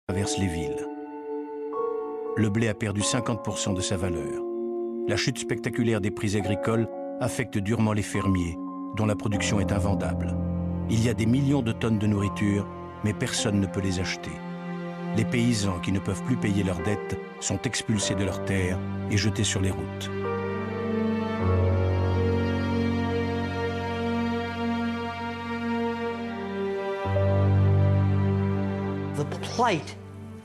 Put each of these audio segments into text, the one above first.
traverse les villes. Le blé a perdu 50% de sa valeur. La chute spectaculaire des prix agricoles affecte durement les fermiers, dont la production est invendable. Il y a des millions de tonnes de nourriture, mais personne ne peut les acheter. Les paysans qui ne peuvent plus payer leurs dettes sont expulsés de leurs terres et jetés sur les routes. The plight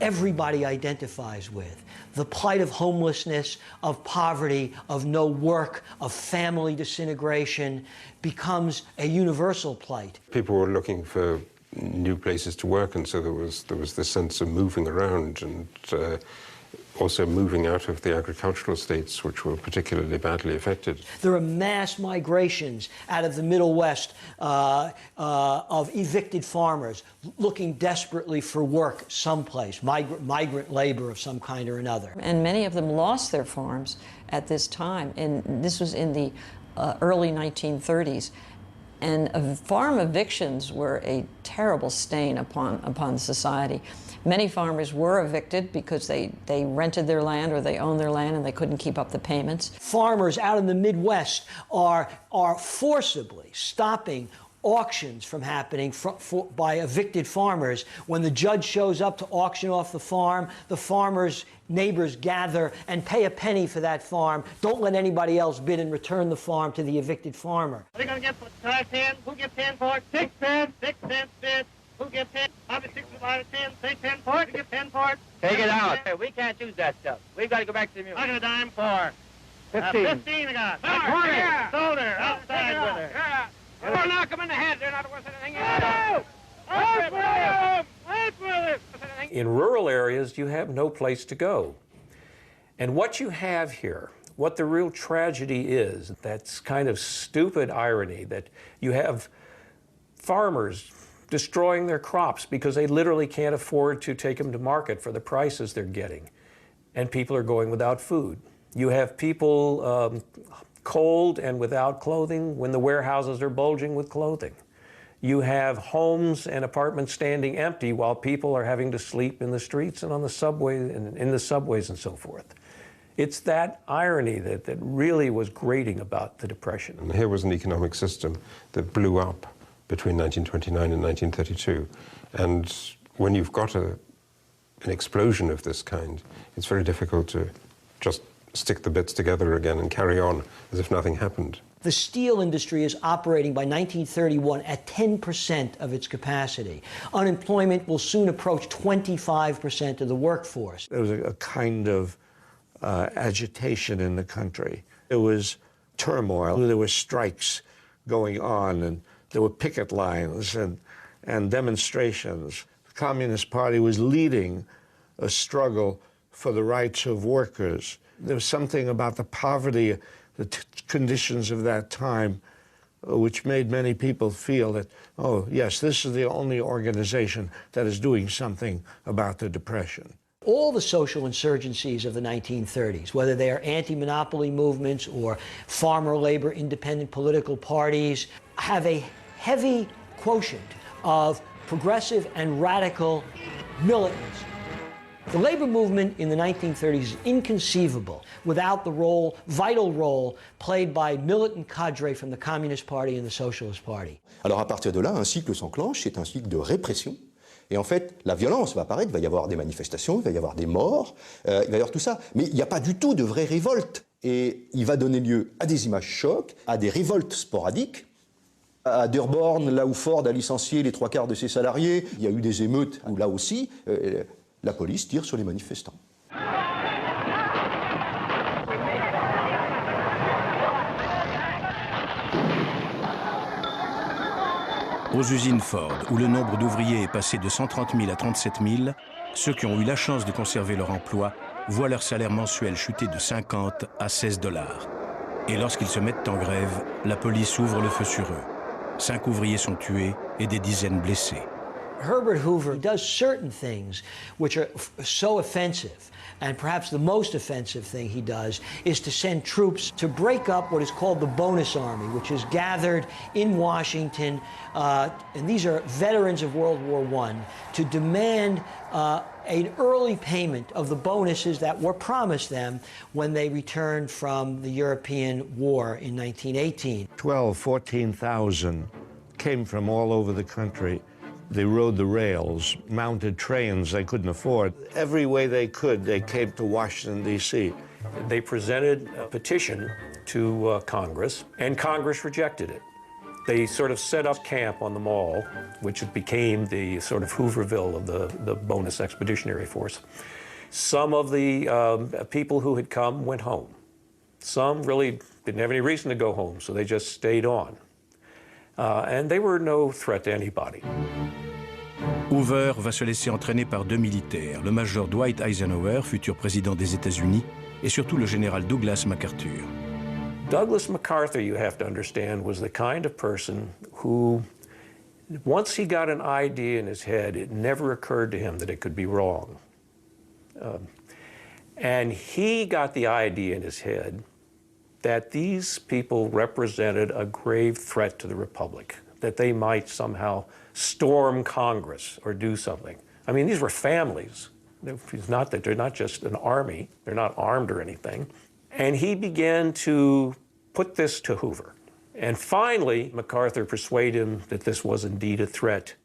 everybody identifies with, the plight of homelessness, of poverty, of no work, of family disintegration, becomes a universal plight. People were looking for new places to work, and so there was this sense of moving around and also moving out of the agricultural states, which were particularly badly affected. There are mass migrations out of the Middle West of evicted farmers looking desperately for work someplace, migrant labor of some kind or another. And many of them lost their farms at this time, and this was in the early 1930s. And farm evictions were a terrible stain upon society. Many farmers were evicted because they rented their land or they owned their land and they couldn't keep up the payments. Farmers out in the Midwest are forcibly stopping auctions from happening by evicted farmers. When the judge shows up to auction off the farm, the farmers' neighbors gather and pay a penny for that farm. Don't let anybody else bid and return the farm to the evicted farmer. What are you going to get for 5 cents? Who gets 10 for it? 6 cents. 6 cents bid. Who gets 10? Probably 6 out of 10. Say 10 for it. Who gets 10 for it? Take it out. Hey, we can't use that stuff. We've got to go back to the music. I got a dime for 15. 15 I got. Yeah. Sold her. Outside with her. Yeah. Or knock them in the head. They're not worth anything. In rural areas, you have no place to go. And what you have here, what the real tragedy is, that's kind of stupid irony, that you have farmers destroying their crops because they literally can't afford to take them to market for the prices they're getting. And people are going without food. You have people cold and without clothing when the warehouses are bulging with clothing. You have homes and apartments standing empty while people are having to sleep in the streets and on the subway and in the subways and so forth. It's that irony that really was grating about the Depression. And here was an economic system that blew up between 1929 and 1932. And when you've got an explosion of this kind, it's very difficult to just stick the bits together again and carry on as if nothing happened. The steel industry is operating by 1931 at 10% of its capacity. Unemployment will soon approach 25% of the workforce. There was a kind of agitation in the country. There was turmoil. There were strikes going on, and there were picket lines and demonstrations. The Communist Party was leading a struggle for the rights of workers. There was something about the poverty, the conditions of that time, which made many people feel that, oh, yes, this is the only organization that is doing something about the Depression. All the social insurgencies of the 1930s, whether they are anti-monopoly movements or farmer labor independent political parties, have a heavy quotient of progressive and radical militants. The labor movement in the 1930s is inconceivable without the vital role played by militant cadre from the Communist Party and the Socialist Party. Alors à partir de là, un cycle s'enclenche, c'est un cycle de répression. Et en fait, la violence va apparaître, il va y avoir des manifestations, il va y avoir des morts, il va y avoir tout ça. Mais il n'y a pas du tout de vraie révolte. Et il va donner lieu à des images chocs, à des révoltes sporadiques. À Dearborn, là où Ford a licencié les 3/4 de ses salariés, il y a eu des émeutes où là aussi, la police tire sur les manifestants. Aux usines Ford, où le nombre d'ouvriers est passé de 130 000 à 37 000, ceux qui ont eu la chance de conserver leur emploi voient leur salaire mensuel chuter de 50 à 16 $. Et lorsqu'ils se mettent en grève, la police ouvre le feu sur eux. 5 ouvriers sont tués et des dizaines blessés. Herbert Hoover does certain things which are so offensive, and perhaps the most offensive thing he does is to send troops to break up what is called the Bonus Army, which is gathered in Washington, and these are veterans of World War I, to demand an early payment of the bonuses that were promised them when they returned from the European War in 1918. 14,000 came from all over the country. They rode the rails, mounted trains they couldn't afford. Every way they could, they came to Washington, D.C. They presented a petition to Congress, and Congress rejected it. They sort of set up camp on the Mall, which became the sort of Hooverville of the bonus expeditionary force. Some of the people who had come went home. Some really didn't have any reason to go home, so they just stayed on. And they were no threat to anybody. Hoover va se laisser entraîner par deux militaires, le major Dwight Eisenhower, futur président des États-Unis, et surtout le général Douglas MacArthur. Douglas MacArthur, you have to understand, was the kind of person who, once he got an idea in his head, it never occurred to him that it could be wrong. And he got the idea in his head that these people represented a grave threat to the Republic, that they might somehow storm Congress or do something. I mean, these were families. It's not that they're not just an army, they're not armed or anything. And he began to put this to Hoover. And finally, MacArthur persuaded him that this was indeed a threat.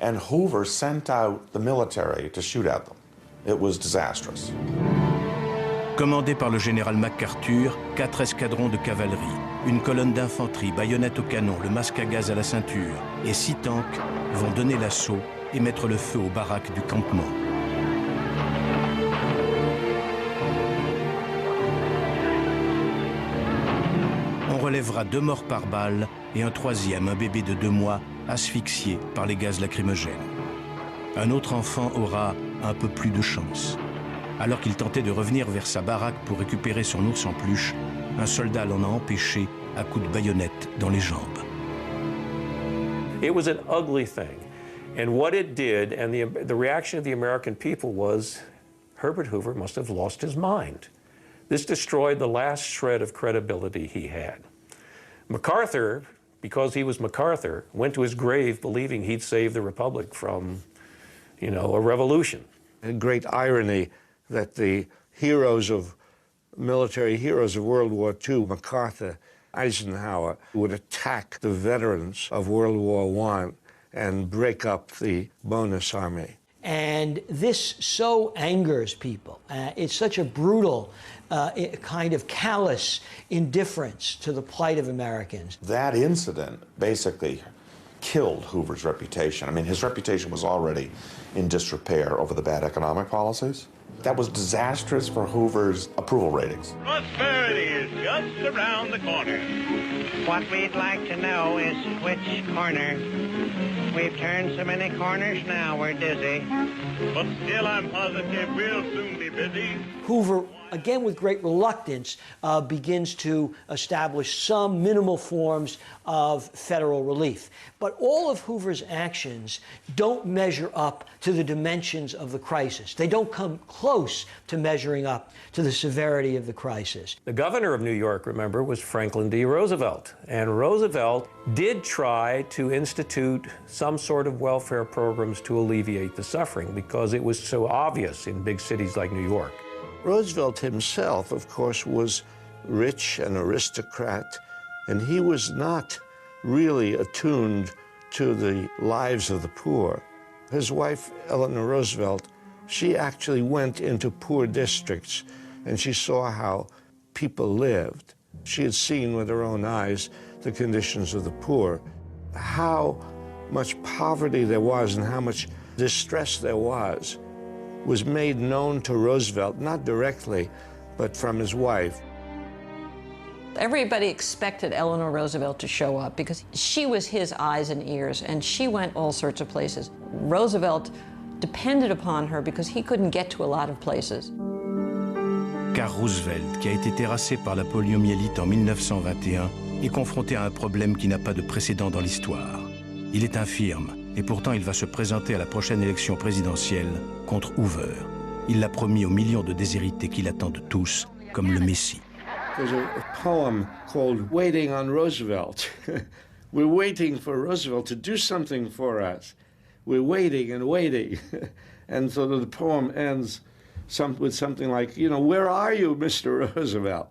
And Hoover sent out the military to shoot at them. It was disastrous. Commandé par le général MacArthur, 4 escadrons de cavalerie, une colonne d'infanterie, baïonnettes au canon, le masque à gaz à la ceinture et 6 tanks vont donner l'assaut et mettre le feu aux baraques du campement. On relèvera 2 morts par balle et un troisième, un bébé de 2 mois, asphyxié par les gaz lacrymogènes. Un autre enfant aura un peu plus de chance. Alors qu'il tentait de revenir vers sa baraque pour récupérer son ours en peluche, un soldat l'en a empêché à coups de baïonnette dans les jambes. It was an ugly thing. And what it did, and the reaction of the American people was, Herbert Hoover must have lost his mind. This destroyed the last shred of credibility he had. MacArthur, because he was MacArthur, went to his grave believing he'd save the Republic from, you know, a revolution. A great irony that the military heroes of World War II, MacArthur, Eisenhower, would attack the veterans of World War I and break up the bonus army. And this so angers people. It's such a brutal, kind of callous indifference to the plight of Americans. That incident basically killed Hoover's reputation. I mean, his reputation was already in disrepair over the bad economic policies. That was disastrous for Hoover's approval ratings. Prosperity is just around the corner. What we'd like to know is which corner. We've turned so many corners now, we're dizzy. But still, I'm positive we'll soon be busy. Hoover, again with great reluctance, begins to establish some minimal forms of federal relief. But all of Hoover's actions don't measure up to the dimensions of the crisis. They don't come close to measuring up to the severity of the crisis. The governor of New York, remember, was Franklin D. Roosevelt. And Roosevelt did try to institute some sort of welfare programs to alleviate the suffering because it was so obvious in big cities like New York. Roosevelt himself, of course, was rich and aristocrat, and he was not really attuned to the lives of the poor. His wife, Eleanor Roosevelt, she actually went into poor districts and she saw how people lived. She had seen with her own eyes the conditions of the poor, how much poverty there was and how much distress there was made known to Roosevelt, not directly, but from his wife. Everybody expected Eleanor Roosevelt to show up because she was his eyes and ears, and she went all sorts of places. Roosevelt depended upon her because he couldn't get to a lot of places. Car Roosevelt, qui a été terrassé par la poliomyélite en 1921, est confronté à un problème qui n'a pas de précédent dans l'histoire. Il est infirme Et pourtant, il va se présenter à la prochaine élection présidentielle contre Hoover. Il l'a promis aux millions de déshérités qui l'attendent tous comme le Messie. There's a poem called Waiting on Roosevelt. We're waiting for Roosevelt to do something for us. We're waiting and waiting. And so the poem ends with something like, you know, where are you, Mr. Roosevelt?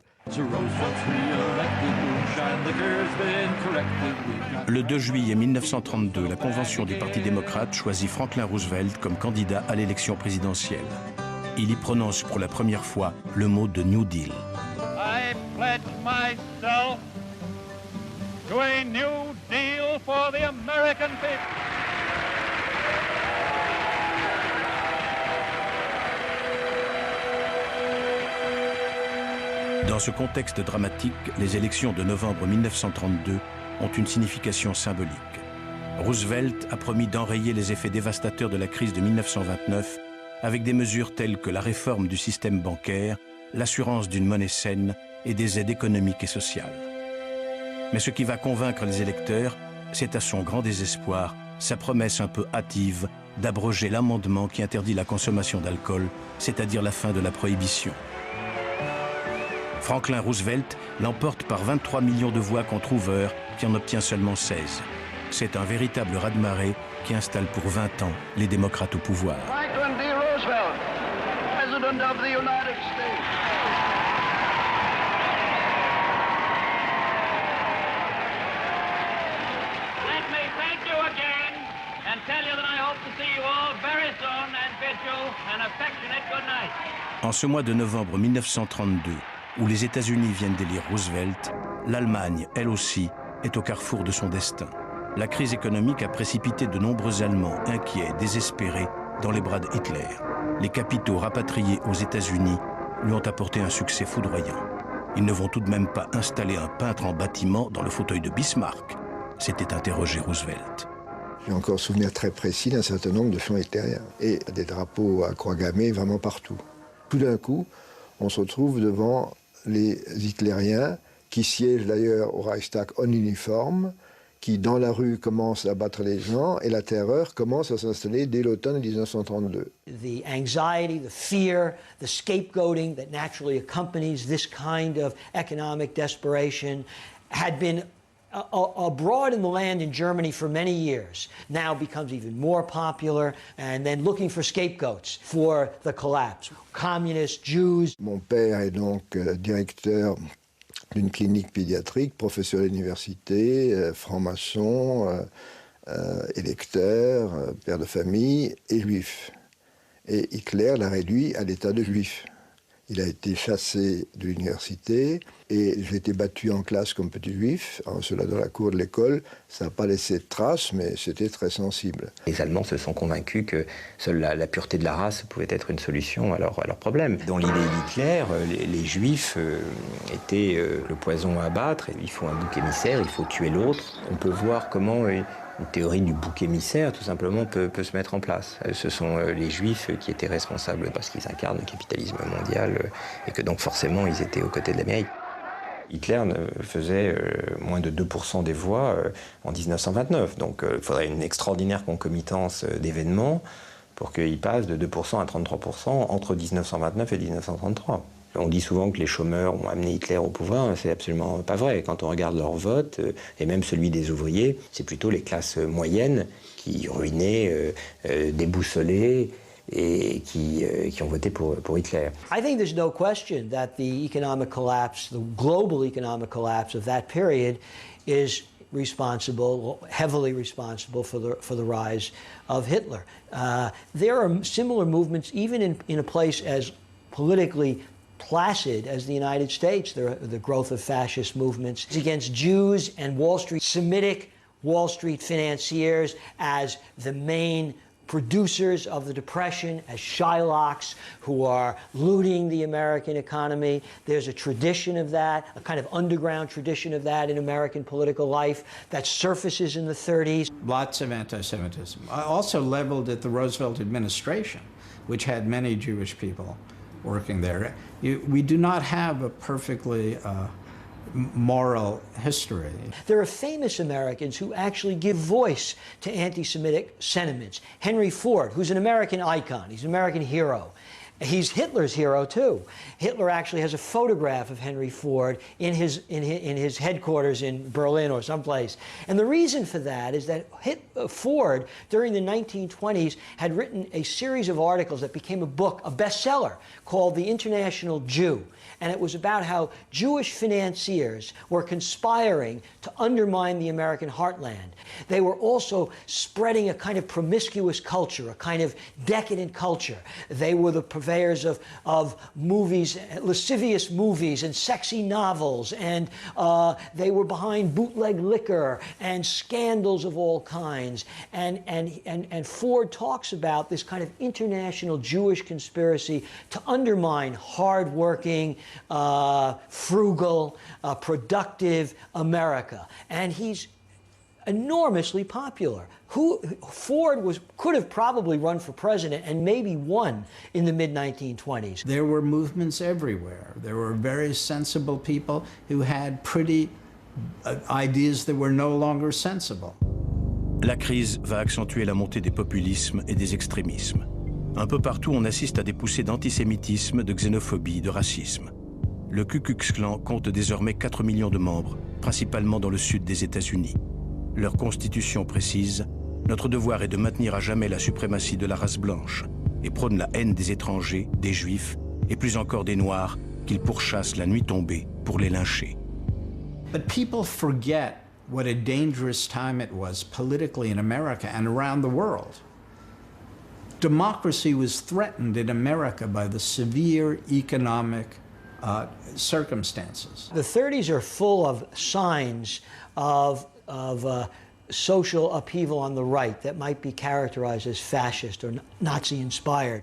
Le 2 juillet 1932, la convention du Parti démocrate choisit Franklin Roosevelt comme candidat à l'élection présidentielle. Il y prononce pour la première fois le mot de New Deal. I pledge myself to a new deal for the American people. Dans ce contexte dramatique, les élections de novembre 1932 ont une signification symbolique. Roosevelt a promis d'enrayer les effets dévastateurs de la crise de 1929 avec des mesures telles que la réforme du système bancaire, l'assurance d'une monnaie saine et des aides économiques et sociales. Mais ce qui va convaincre les électeurs, c'est à son grand désespoir sa promesse un peu hâtive d'abroger l'amendement qui interdit la consommation d'alcool, c'est-à-dire la fin de la prohibition. Franklin Roosevelt l'emporte par 23 millions de voix contre Hoover, qui en obtient seulement 16. C'est un véritable raz-de-marée qui installe pour 20 ans les démocrates au pouvoir. Franklin D. Roosevelt, President of the United States. Let me thank you again and tell you that I hope to see you all very soon and bid you an affectionate good night. En ce mois de novembre 1932, où les États-Unis viennent d'élire Roosevelt, l'Allemagne, elle aussi, est au carrefour de son destin. La crise économique a précipité de nombreux Allemands inquiets, désespérés, dans les bras de Hitler. Les capitaux rapatriés aux États-Unis lui ont apporté un succès foudroyant. Ils ne vont tout de même pas installer un peintre en bâtiment dans le fauteuil de Bismarck, s'était interrogé Roosevelt. J'ai encore souvenir très précis d'un certain nombre de champs hitlériens et des drapeaux à croix gammée vraiment partout. Tout d'un coup, on se retrouve devant les hitlériens qui siègent d'ailleurs au Reichstag en uniforme, qui dans la rue commencent à battre les gens et la terreur commence à s'installer dès l'automne 1932. The anxiety, the fear, the scapegoating that naturally accompanies this kind of economic desperation had been abroad in the land in Germany for many years, now becomes even more popular, and then looking for scapegoats for the collapse. Communists, Jews. Mon père est donc directeur d'une clinique pédiatrique, professeur à l'université, franc-maçon, électeur, père de famille et juif. Et Hitler l'a réduit à l'état de juif. Il a été chassé de l'université et j'ai été battu en classe comme petit juif. Cela dans la cour de l'école, ça n'a pas laissé de traces, mais c'était très sensible. Les Allemands se sont convaincus que seule la pureté de la race pouvait être une solution à leur problème. Dans l'idée d'Hitler, les Juifs étaient le poison à abattre. Il faut un bouc émissaire, il faut tuer l'autre. On peut voir comment une théorie du bouc émissaire, tout simplement, peut se mettre en place. Ce sont les Juifs qui étaient responsables parce qu'ils incarnent le capitalisme mondial et que donc forcément ils étaient aux côtés de l'Amérique. Hitler faisait moins de 2% des voix en 1929. Donc il faudrait une extraordinaire concomitance d'événements pour qu'il passe de 2% à 33% entre 1929 et 1933. On dit souvent que les chômeurs ont amené Hitler au pouvoir, c'est absolument pas vrai. Quand on regarde leur vote, et même celui des ouvriers, c'est plutôt les classes moyennes qui ruinaient, déboussolées, et qui ont voté pour Hitler. I think there's no question that the economic collapse, the global economic collapse of that period is responsible, heavily responsible for the rise of Hitler. There are similar movements even in a place as politically placid as the United States. The growth of fascist movements against Jews and Wall Street, Semitic Wall Street financiers as the main producers of the Depression, as Shylocks who are looting the American economy. There's a tradition of that, a kind of underground tradition of that in American political life that surfaces in the 30s. Lots of anti-Semitism, also leveled at the Roosevelt administration, which had many Jewish people working there. We do not have a perfectly moral history. There are famous Americans who actually give voice to anti-Semitic sentiments. Henry Ford, who's an American icon, he's an American hero. He's Hitler's hero, too. Hitler actually has a photograph of Henry Ford in his headquarters in Berlin or someplace. And the reason for that is that Ford, during the 1920s, had written a series of articles that became a book, a bestseller, called The International Jew. And it was about how Jewish financiers were conspiring to undermine the American heartland. They were also spreading a kind of promiscuous culture, a kind of decadent culture. They were the purveyors of movies, lascivious movies and sexy novels, and they were behind bootleg liquor and scandals of all kinds. And Ford talks about this kind of international Jewish conspiracy to undermine hardworking, frugal, productive America. And he's enormously popular. Ford could have probably run for president and maybe won in the mid-1920s. There were movements everywhere. There were very sensible people who had pretty ideas that were no longer sensible. La crise va accentuer la montée des populismes et des extrémismes. Un peu partout, on assiste à des poussées d'antisémitisme, de xénophobie, de racisme. Le Ku Klux Klan compte désormais 4 millions de membres, principalement dans le sud des États-Unis. Leur constitution précise « Notre devoir est de maintenir à jamais la suprématie de la race blanche » et prône la haine des étrangers, des juifs et plus encore des noirs qu'ils pourchassent la nuit tombée pour les lyncher. But people forget what a dangerous time it was politically in America and around the world. Democracy was threatened in America by the severe economic circumstances. The 30s are full of signs of social upheaval on the right that might be characterized as fascist or Nazi-inspired.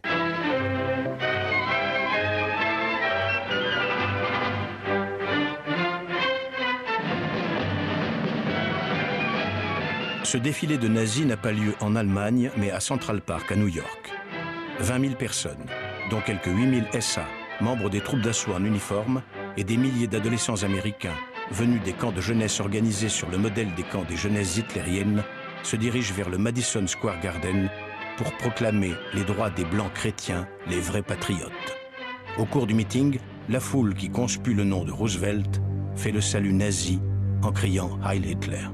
Ce défilé de nazis n'a pas lieu en Allemagne, mais à Central Park, à New York. 20 000 personnes, dont quelques 8 000 SA, membres des troupes d'assaut en uniforme, et des milliers d'adolescents américains, venus des camps de jeunesse organisés sur le modèle des camps des jeunesses hitlériennes, se dirigent vers le Madison Square Garden pour proclamer les droits des Blancs chrétiens, les vrais patriotes. Au cours du meeting, la foule qui conspue le nom de Roosevelt fait le salut nazi en criant « Heil Hitler ».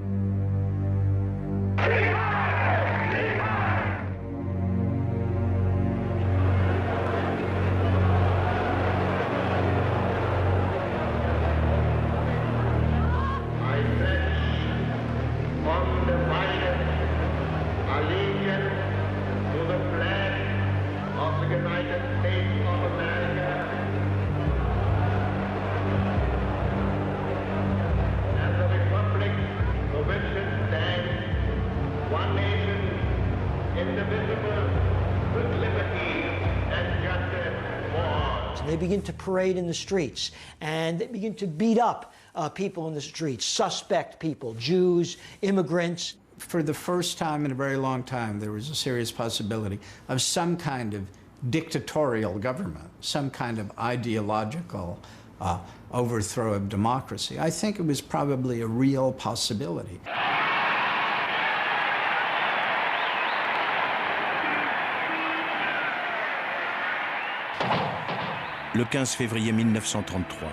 They begin to parade in the streets, and they begin to beat up people in the streets, suspect people, Jews, immigrants. For the first time in a very long time, there was a serious possibility of some kind of dictatorial government, some kind of ideological overthrow of democracy. I think it was probably a real possibility. Le 15 février 1933,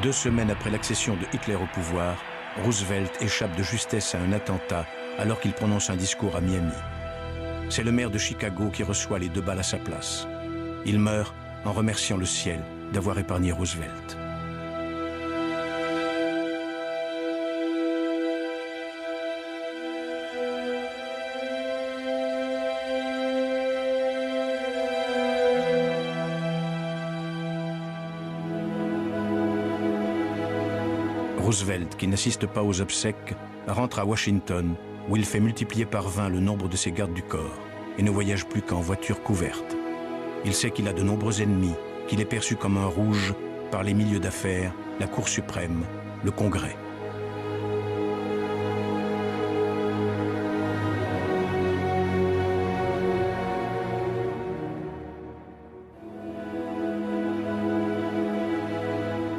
2 semaines après l'accession de Hitler au pouvoir, Roosevelt échappe de justesse à un attentat alors qu'il prononce un discours à Miami. C'est le maire de Chicago qui reçoit les 2 balles à sa place. Il meurt en remerciant le ciel d'avoir épargné Roosevelt. Roosevelt, qui n'assiste pas aux obsèques, rentre à Washington, où il fait multiplier par 20 le nombre de ses gardes du corps et ne voyage plus qu'en voiture couverte. Il sait qu'il a de nombreux ennemis, qu'il est perçu comme un rouge par les milieux d'affaires, la Cour suprême, le Congrès.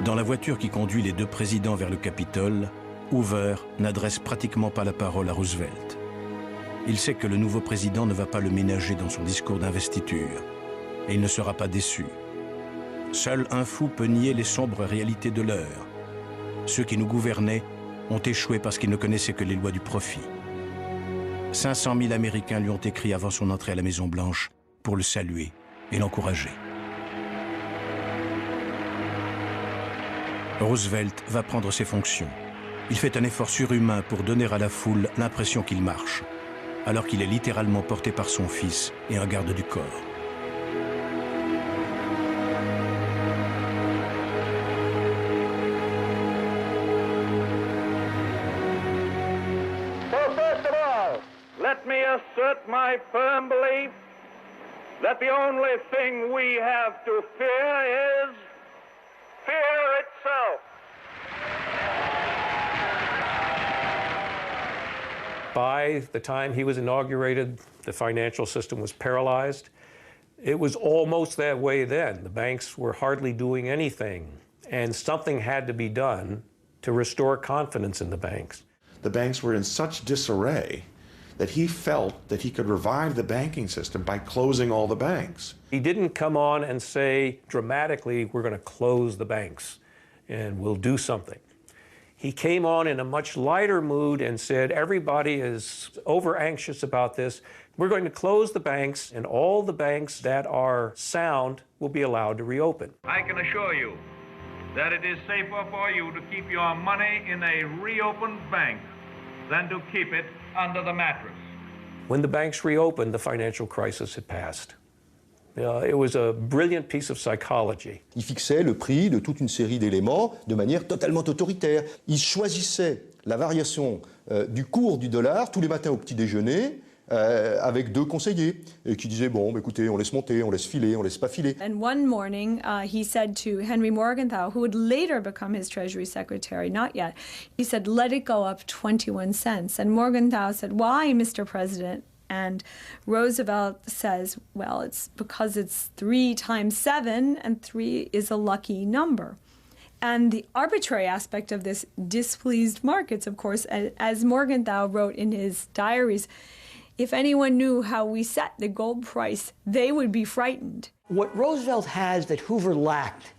Dans la voiture qui conduit les deux présidents vers le Capitole, Hoover n'adresse pratiquement pas la parole à Roosevelt. Il sait que le nouveau président ne va pas le ménager dans son discours d'investiture, et il ne sera pas déçu. Seul un fou peut nier les sombres réalités de l'heure. Ceux qui nous gouvernaient ont échoué parce qu'ils ne connaissaient que les lois du profit. 500 000 Américains lui ont écrit avant son entrée à la Maison-Blanche pour le saluer et l'encourager. Roosevelt va prendre ses fonctions. Il fait un effort surhumain pour donner à la foule l'impression qu'il marche, alors qu'il est littéralement porté par son fils et un garde du corps. So first of all, let me assert my firm belief that the only thing we have to fear is fear itself. By the time he was inaugurated, the financial system was paralyzed. It was almost that way then. The banks were hardly doing anything, and something had to be done to restore confidence in the banks. The banks were in such disarray that he felt that he could revive the banking system by closing all the banks. He didn't come on and say dramatically, we're going to close the banks and we'll do something. He came on in a much lighter mood and said, everybody is over anxious about this. We're going to close the banks, and all the banks that are sound will be allowed to reopen. I can assure you that it is safer for you to keep your money in a reopened bank than to keep it under the mattress. When the banks reopened, the financial crisis had passed. It was a brilliant piece of psychology. Il fixait le prix de toute une série d'éléments de manière totalement autoritaire. Il choisissait la variation du cours du dollar tous les matins au petit déjeuner avec deux conseillers qui disaient bon, bah, écoutez, on laisse monter, on laisse filer, on laisse pas filer. And one morning, he said to Henry Morgenthau, who would later become his Treasury Secretary, not yet, he said, let it go up 21 cents. And Morgenthau said, why, Mr. President? And Roosevelt says, well, it's because it's 3 times 7, and 3 is a lucky number. And the arbitrary aspect of this displeased markets, of course, as Morgenthau wrote in his diaries, if anyone knew how we set the gold price, they would be frightened. What Roosevelt has that Hoover lacked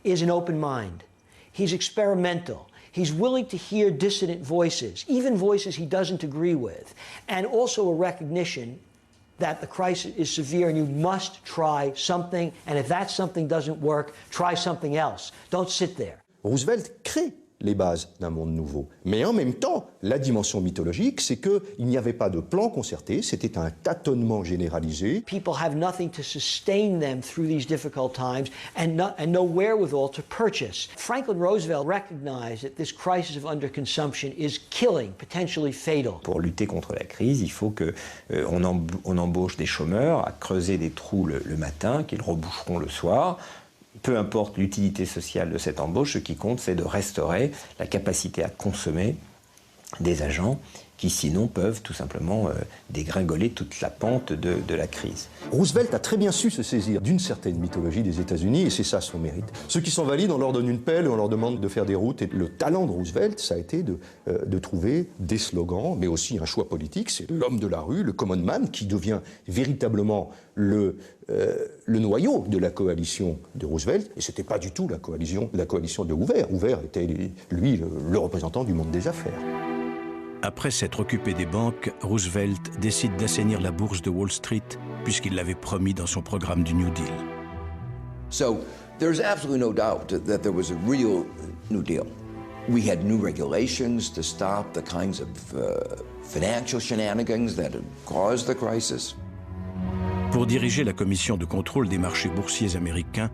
is an open mind. He's experimental. He's willing to hear dissident voices, even voices he doesn't agree with, and also a recognition that the crisis is severe and you must try something, and if that something doesn't work, try something else. Don't sit there. Roosevelt crée les bases d'un monde nouveau. Mais en même temps, la dimension mythologique, c'est qu'il n'y avait pas de plan concerté, c'était un tâtonnement généralisé. People have nothing to sustain them through these difficult times and no wherewithal to purchase. Franklin Roosevelt recognized that this crisis of underconsumption is killing, potentially fatal. Pour lutter contre la crise, il faut qu'on embauche des chômeurs à creuser des trous le matin, qu'ils reboucheront le soir. Peu importe l'utilité sociale de cette embauche, ce qui compte, c'est de restaurer la capacité à consommer des agents qui, sinon, peuvent tout simplement dégringoler toute la pente de la crise. Roosevelt a très bien su se saisir d'une certaine mythologie des États-Unis, et c'est ça son mérite. Ceux qui sont valides, on leur donne une pelle, on leur demande de faire des routes. Et le talent de Roosevelt, ça a été de trouver des slogans, mais aussi un choix politique. C'est l'homme de la rue, le common man, qui devient véritablement le noyau de la coalition de Roosevelt. Et ce n'était pas du tout la coalition de Hoover. Hoover était, lui, le représentant du monde des affaires. Après s'être occupé des banques, Roosevelt décide d'assainir la bourse de Wall Street, puisqu'il l'avait promis dans son programme du New Deal. So there's absolutely no doubt that there was a real New Deal. We had new regulations to stop the kinds of financial shenanigans that had caused the crisis. Pour diriger la commission de contrôle des marchés boursiers américains,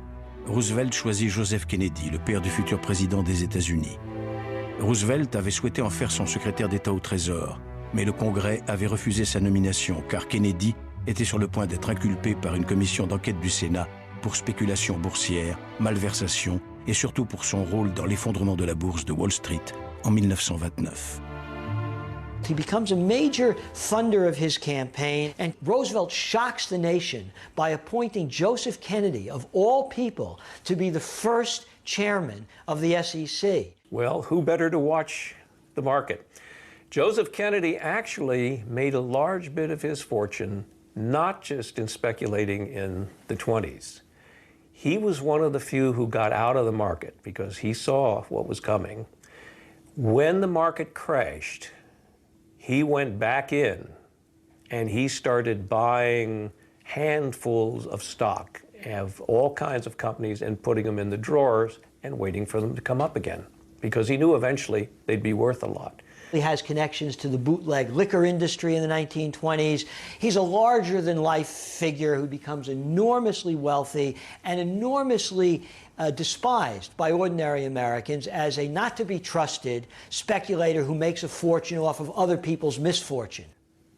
Roosevelt choisit Joseph Kennedy, le père du futur président des États-Unis. Roosevelt avait souhaité en faire son secrétaire d'État au Trésor, mais le Congrès avait refusé sa nomination car Kennedy était sur le point d'être inculpé par une commission d'enquête du Sénat pour spéculation boursière, malversation et surtout pour son rôle dans l'effondrement de la bourse de Wall Street en 1929. He becomes a major funder of his campaign, and Roosevelt shocks the nation by appointing Joseph Kennedy, of all people, to be the first chairman of the SEC. Well, who better to watch the market? Joseph Kennedy actually made a large bit of his fortune not just in speculating in the 20s. He was one of the few who got out of the market because he saw what was coming. When the market crashed, he went back in and he started buying handfuls of stock of all kinds of companies and putting them in the drawers and waiting for them to come up again because he knew eventually they'd be worth a lot. He has connections to the bootleg liquor industry in the 1920s. He's a larger-than-life figure who becomes enormously wealthy and enormously despised by ordinary Americans as a not-to-be-trusted speculator who makes a fortune off of other people's misfortune.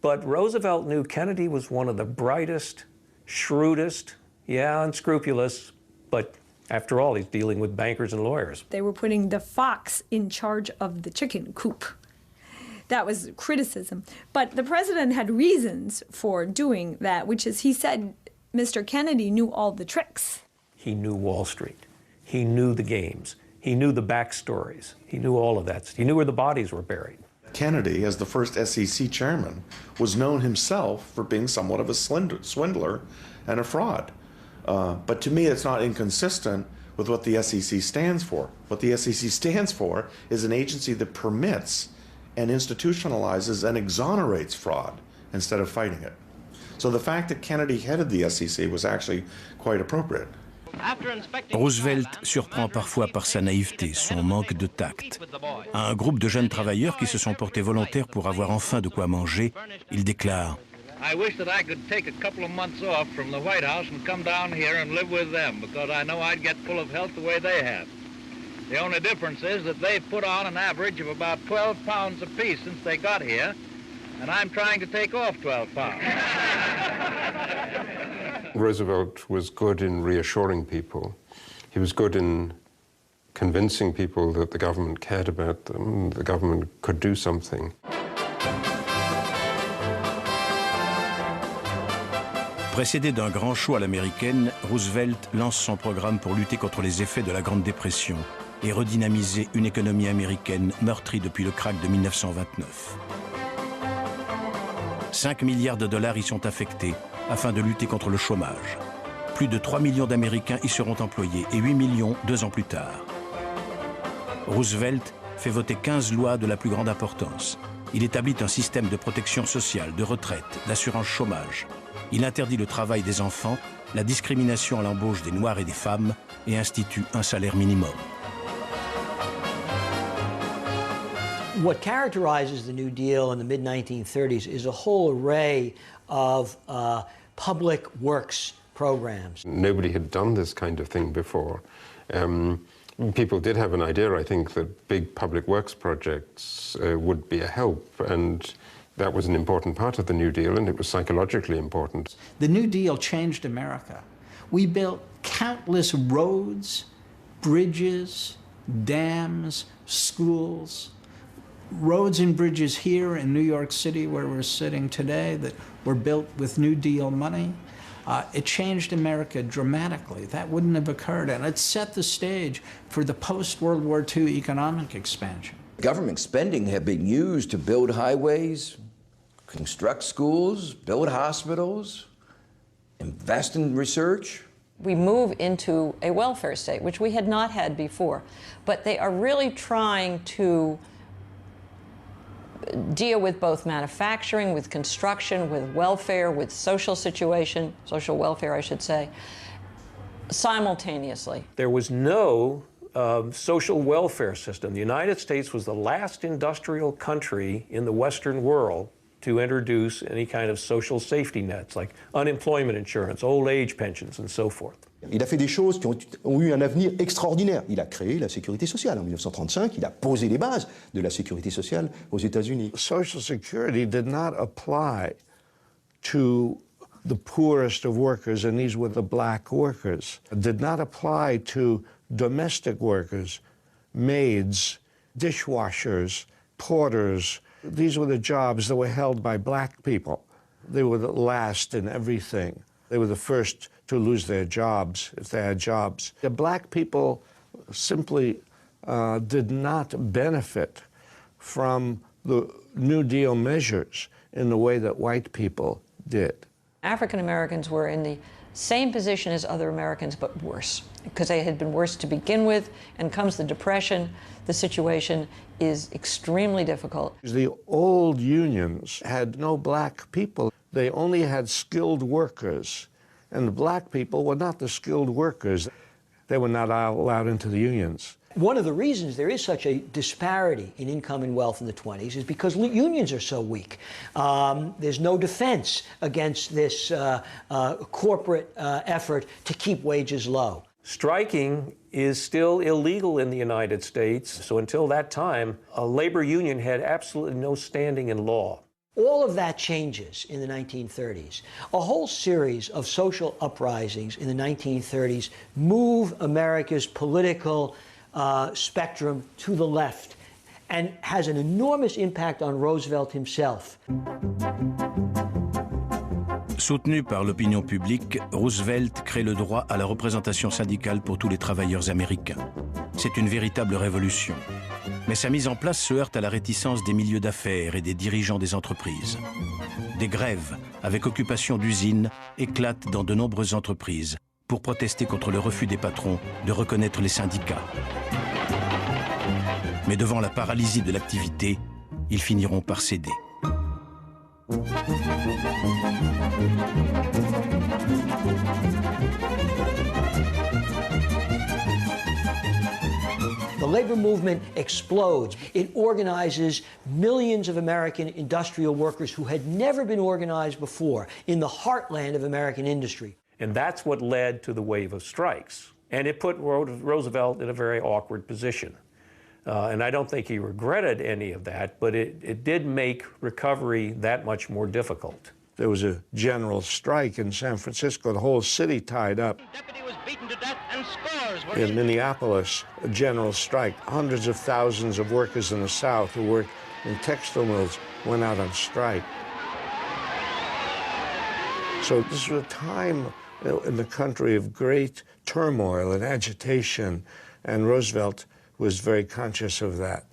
But Roosevelt knew Kennedy was one of the brightest, shrewdest, unscrupulous, but after all, he's dealing with bankers and lawyers. They were putting the fox in charge of the chicken coop. That was criticism. But the president had reasons for doing that, which is he said Mr. Kennedy knew all the tricks. He knew Wall Street. He knew the games. He knew the backstories. He knew all of that. He knew where the bodies were buried. Kennedy, as the first SEC chairman, was known himself for being somewhat of a swindler and a fraud. But to me, it's not inconsistent with what the SEC stands for. What the SEC stands for is an agency that permits and institutionalizes and exonerates fraud instead of fighting it. So the fact that Kennedy headed the SEC was actually quite appropriate. Roosevelt surprend parfois par sa naïveté, son manque de tact. À un groupe de jeunes travailleurs qui se sont portés volontaires pour avoir enfin de quoi manger, il déclare: I wish that I could take a couple of months off from the White House and come down here and live with them, because I know I'd get full of health the way they have. The only difference is that they've put on an average of about 12 pounds apiece since they got here, and I'm trying to take off 12 pounds. Roosevelt was good in reassuring people. He was good in convincing people that the government cared about them, the government could do something. Précédé d'un grand show à l'américaine, Roosevelt lance son programme pour lutter contre les effets de la Grande Dépression et redynamiser une économie américaine meurtrie depuis le krach de 1929. 5 milliards de dollars y sont affectés afin de lutter contre le chômage. Plus de 3 millions d'Américains y seront employés et 8 millions 2 ans plus tard. Roosevelt fait voter 15 lois de la plus grande importance. Il établit un système de protection sociale, de retraite, d'assurance chômage. Il interdit le travail des enfants, la discrimination à l'embauche des Noirs et des femmes et institue un salaire minimum. What characterizes the New Deal in the mid-1930s is a whole array of public works programs. Nobody had done this kind of thing before. People did have an idea, I think, that big public works projects would be a help, and that was an important part of the New Deal, and it was psychologically important. The New Deal changed America. We built countless roads, bridges, dams, schools, roads and bridges here in New York City where we're sitting today that were built with New Deal money. It changed America dramatically. That wouldn't have occurred, and it set the stage for the post-World War II economic expansion. Government spending had been used to build highways, construct schools, build hospitals, invest in research. We move into a welfare state, which we had not had before. But they are really trying to deal with both manufacturing, with construction, with welfare, with social situation, social welfare, I should say, simultaneously. There was no social welfare system. The United States was the last industrial country in the Western world to introduce any kind of social safety nets like unemployment insurance, old age pensions, and so forth. Il a fait des choses qui ont eu un avenir extraordinaire. Il a créé la sécurité sociale en 1935. Il a posé les bases de la sécurité sociale aux États-Unis. Social Security did not apply to the poorest of workers, and these were the black workers. It did not apply to domestic workers, maids, dishwashers, porters, These were the jobs that were held by black people. They were the last in everything. They were the first to lose their jobs, if they had jobs. The black people simply did not benefit from the New Deal measures in the way that white people did. African Americans were in the same position as other Americans, but worse, because they had been worse to begin with, and comes the Depression, the situation is extremely difficult. The old unions had no black people. They only had skilled workers, and the black people were not the skilled workers. They were not allowed into the unions. One of the reasons there is such a disparity in income and wealth in the 20s is because unions are so weak. There's no defense against this corporate effort to keep wages low. Striking is still illegal in the United States, so until that time, a labor union had absolutely no standing in law. All of that changes in the 1930s. A whole series of social uprisings in the 1930s move America's political spectrum to the left and has an enormous impact on Roosevelt himself. Soutenu par l'opinion publique, Roosevelt crée le droit à la représentation syndicale pour tous les travailleurs américains. C'est une véritable révolution. Mais sa mise en place se heurte à la réticence des milieux d'affaires et des dirigeants des entreprises. Des grèves avec occupation d'usines éclatent dans de nombreuses entreprises pour protester contre le refus des patrons de reconnaître les syndicats. Mais devant la paralysie de l'activité, ils finiront par céder. The labor movement explodes. It organizes millions of American industrial workers who had never been organized before in the heartland of American industry. And that's what led to the wave of strikes. And it put Roosevelt in a very awkward position. And I don't think he regretted any of that, but it did make recovery that much more difficult. There was a general strike in San Francisco, the whole city tied up. Deputy was beaten to death and scores were In Minneapolis, a general strike. Hundreds of thousands of workers in the South who worked in textile mills went out on strike. So this was a time in the country of great turmoil and agitation, and Roosevelt was very conscious of that.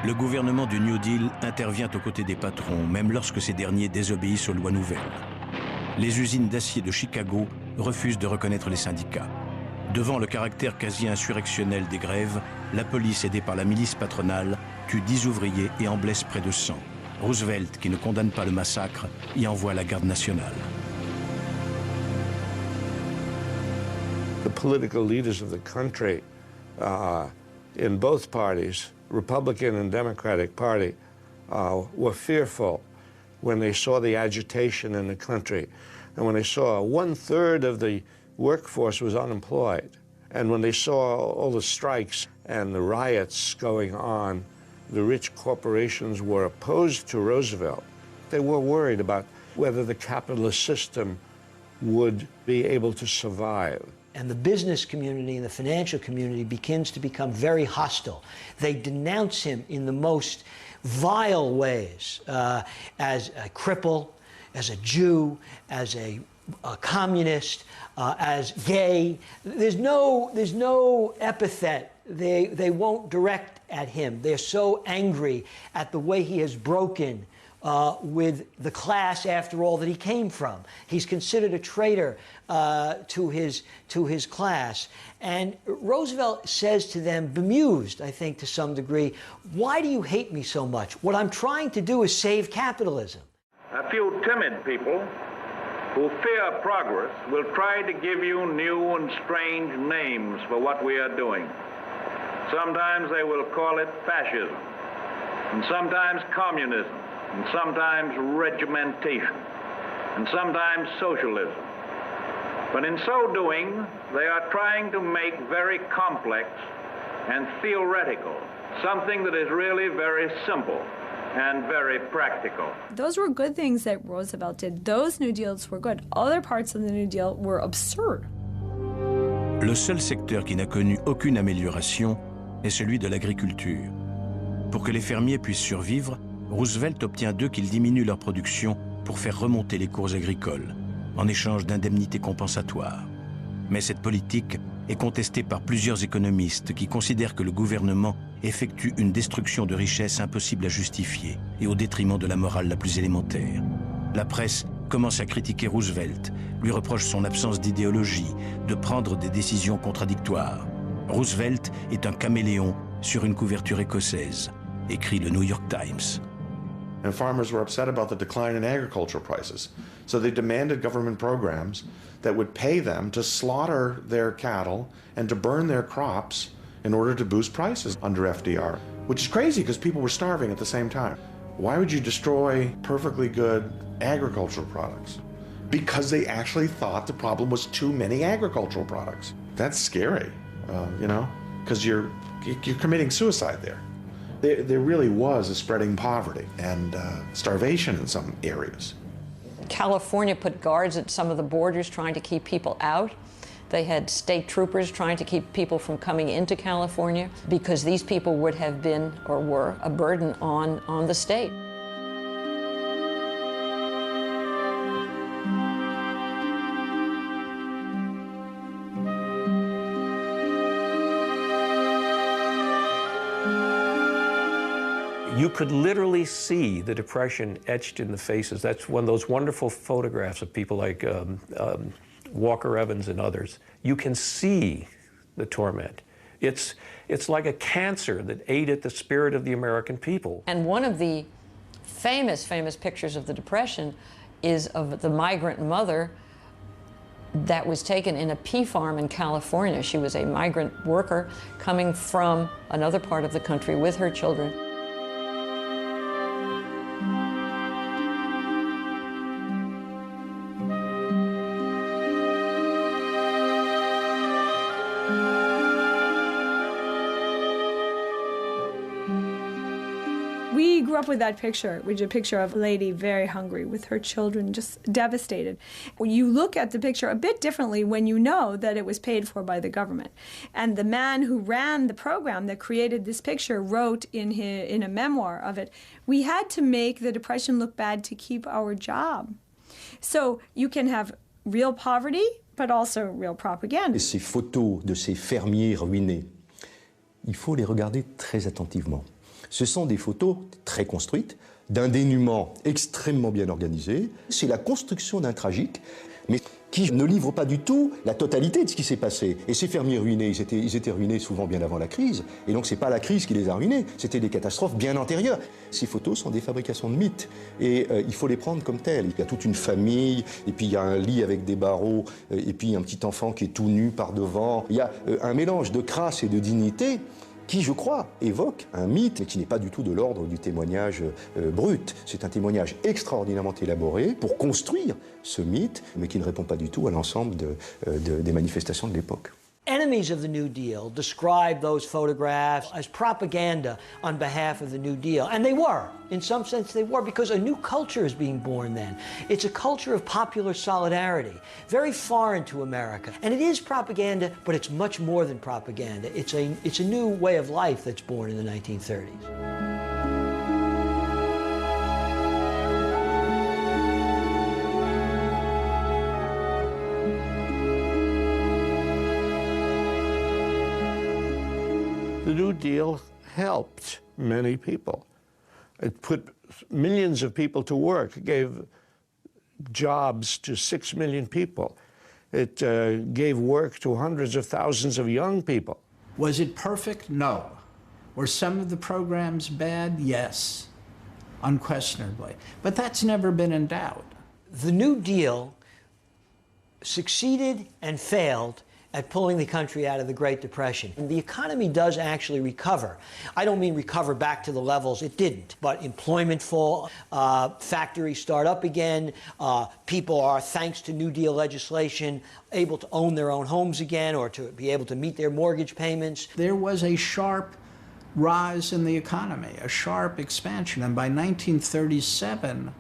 Le gouvernement du New Deal intervient aux côtés des patrons, même lorsque ces derniers désobéissent aux lois nouvelles. Les usines d'acier de Chicago refusent de reconnaître les syndicats. Devant le caractère quasi insurrectionnel des grèves, la police, aidée par la milice patronale, tue 10 ouvriers et en blesse près de 100. Roosevelt, qui ne condamne pas le massacre, y envoie la garde nationale. The political leaders of the country in both parties, Republican and Democratic Party, were fearful when they saw the agitation in the country, and when they saw 1/3 of the workforce was unemployed, and when they saw all the strikes and the riots going on. The rich corporations were opposed to Roosevelt. They were worried about whether the capitalist system would be able to survive. And the business community and the financial community begins to become very hostile. They denounce him in the most vile ways, as a cripple, as a Jew, as a communist, as gay. There's no epithet they won't direct at him. They're so angry at the way he has broken with the class, after all, that he came from. He's considered a traitor to his class. And Roosevelt says to them, bemused, I think, to some degree, why do you hate me so much? What I'm trying to do is save capitalism. A few timid people who fear progress will try to give you new and strange names for what we are doing. Sometimes they will call it fascism, and sometimes communism, and sometimes regimentation, and sometimes socialism. But in so doing, they are trying to make very complex and theoretical something that is really very simple and very practical. Those were good things that Roosevelt did. Those New Deals were good. Other parts of the New Deal were absurd. Le seul secteur qui n'a connu aucune amélioration est celui de l'agriculture. Pour que les fermiers puissent survivre, Roosevelt obtient d'eux qu'ils diminuent leur production pour faire remonter les cours agricoles, en échange d'indemnités compensatoires. Mais cette politique est contestée par plusieurs économistes qui considèrent que le gouvernement effectue une destruction de richesses impossible à justifier et au détriment de la morale la plus élémentaire. La presse commence à critiquer Roosevelt, lui reproche son absence d'idéologie, de prendre des décisions contradictoires. Roosevelt est un caméléon sur une couverture écossaise, écrit le New York Times. And farmers were upset about the decline in agricultural prices. So they demanded government programs that would pay them to slaughter their cattle and to burn their crops in order to boost prices under FDR, which is crazy because people were starving at the same time. Why would you destroy perfectly good agricultural products? Because they actually thought the problem was too many agricultural products. That's scary, you know, because you're committing suicide there. There really was a spreading poverty and starvation in some areas. California put guards at some of the borders trying to keep people out. They had state troopers trying to keep people from coming into California because these people would have been or were a burden on the state. You could literally see the Depression etched in the faces. That's one of those wonderful photographs of people like Walker Evans and others. You can see the torment. It's like a cancer that ate at the spirit of the American people. And one of the famous pictures of the Depression is of the migrant mother that was taken in a pea farm in California. She was a migrant worker coming from another part of the country with her children. We grew up with that picture, which is a picture of a lady very hungry with her children just devastated. You look at the picture a bit differently when you know that it was paid for by the government. And the man who ran the program that created this picture wrote in a memoir of it, we had to make the Depression look bad to keep our job. So you can have real poverty, but also real propaganda. Ces photos de ces fermiers ruinés, il faut les regarder très attentivement. Ce sont des photos très construites, d'un dénuement extrêmement bien organisé. C'est la construction d'un tragique, mais qui ne livre pas du tout la totalité de ce qui s'est passé. Et ces fermiers ruinés, ils étaient ruinés souvent bien avant la crise. Et donc, ce n'est pas la crise qui les a ruinés, c'était des catastrophes bien antérieures. Ces photos sont des fabrications de mythes. Et il faut les prendre comme telles. Il y a toute une famille, et puis il y a un lit avec des barreaux, et puis un petit enfant qui est tout nu par devant. Il y a un mélange de crasse et de dignité qui, je crois, évoque un mythe, mais qui n'est pas du tout de l'ordre du témoignage brut. C'est un témoignage extraordinairement élaboré pour construire ce mythe, mais qui ne répond pas du tout à l'ensemble des manifestations de l'époque. Enemies of the New Deal describe those photographs as propaganda on behalf of the New Deal. And they were. In some sense, they were, because a new culture is being born then. It's a culture of popular solidarity, very foreign to America. And it is propaganda, but it's much more than propaganda. It's a new way of life that's born in the 1930s. The New Deal helped many people. It put millions of people to work. It gave jobs to 6 million people. It gave work to hundreds of thousands of young people. Was it perfect? No. Were some of the programs bad? Yes, unquestionably. But that's never been in doubt. The New Deal succeeded and failed at pulling the country out of the Great Depression. And the economy does actually recover. I don't mean recover back to the levels it didn't, but employment fall, factories start up again, people are, thanks to New Deal legislation, able to own their own homes again or to be able to meet their mortgage payments. There was a sharp rise in the economy, a sharp expansion, and by 1937,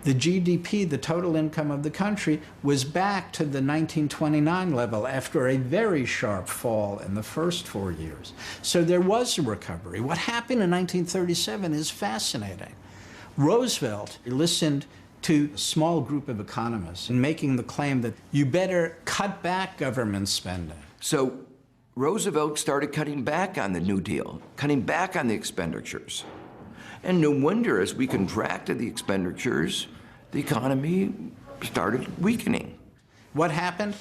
the GDP, the total income of the country, was back to the 1929 level after a very sharp fall in the first 4 years. So there was a recovery. What happened in 1937 is fascinating. Roosevelt listened to a small group of economists in making the claim that you better cut back government spending. So Roosevelt started cutting back on the New Deal, cutting back on the expenditures. And no wonder, as we contracted the expenditures, the economy started weakening. What happened?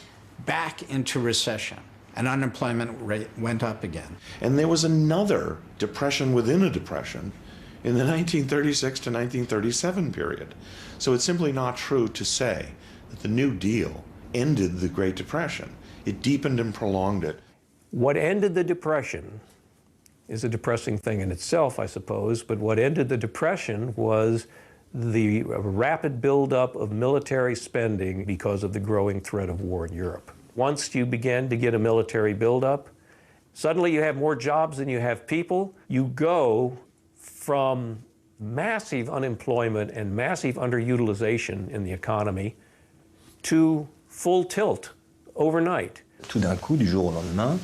Back into recession. And unemployment rate went up again. And there was another depression within a depression in the 1936 to 1937 period. So it's simply not true to say that the New Deal ended the Great Depression. It deepened and prolonged it. What ended the Depression is a depressing thing in itself, I suppose, but what ended the Depression was the rapid buildup of military spending because of the growing threat of war in Europe. Once you begin to get a military buildup, suddenly you have more jobs than you have people. You go from massive unemployment and massive underutilization in the economy to full tilt overnight. Tout d'un coup, du jour au lendemain,